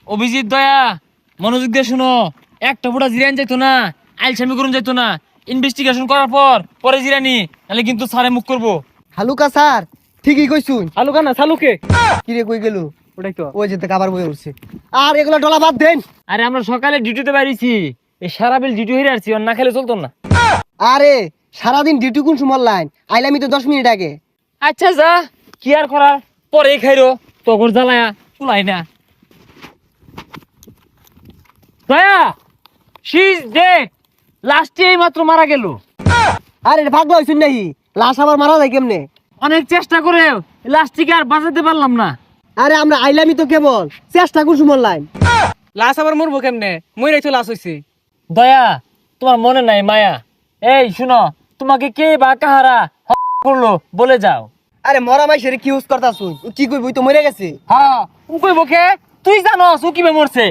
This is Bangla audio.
অভিজিৎ দয়া মনোযোগ দিয়ে শুনো, একটা বুড়া জিরান যাইতো না, আইলসামি করুন যাইতো না, ইনভেস্টিগেশন করার পর পরে জিরানি, নাহলে কিন্তু স্যারে মুখ করবো। হালুকা স্যার ঠিকই কইছুন। হালুকা না চালুকে। কি রে কই গেল? ওটাই তো। ওই যেতে কাবার বই উঠছে। আর এগুলা ডলা বাদ দেন। আরে আমরা সকালে ডিউটিতে বাইরেছি, এই সারা বিল ডিউটি হয়ে আসছি, আর না খেলে চলতো না। আরে সারাদিন ডিউটি কোন সময় লাইন আইলামি তো 10 মিনিট আগে। আচ্ছা যা, কি আর করার, পরে খাইরো, তখন জ্বালায়া চুলাই না। দয়া শি ইজ ডেড, লাস্টে এই মাত্র মারা গেল। আরে পাগলা হইছুন নাকি? লাশ আবার মারা যায় কেমনে? অনেক চেষ্টা করে লাস্টটিকে আর বাঁচাতে পারলাম না। আরে আমরা আইলামি তো কেবল চেষ্টা কোন সময় লাইন। লাশ আবার মরবো কেমনে? মইরাই তো লাশ হইছে। দয়া তোমার মনে নাই মায়া? এই শুনো, তোমাকে কে বা কাহারা করলো বলে যাও। আরে মরা মাইশের কি ইউজ করতাছুন? ও কি কইবই তো মরে গেছে। হ্যাঁ ও কইব কে? তুই জানোস ও কিভাবে মরছে?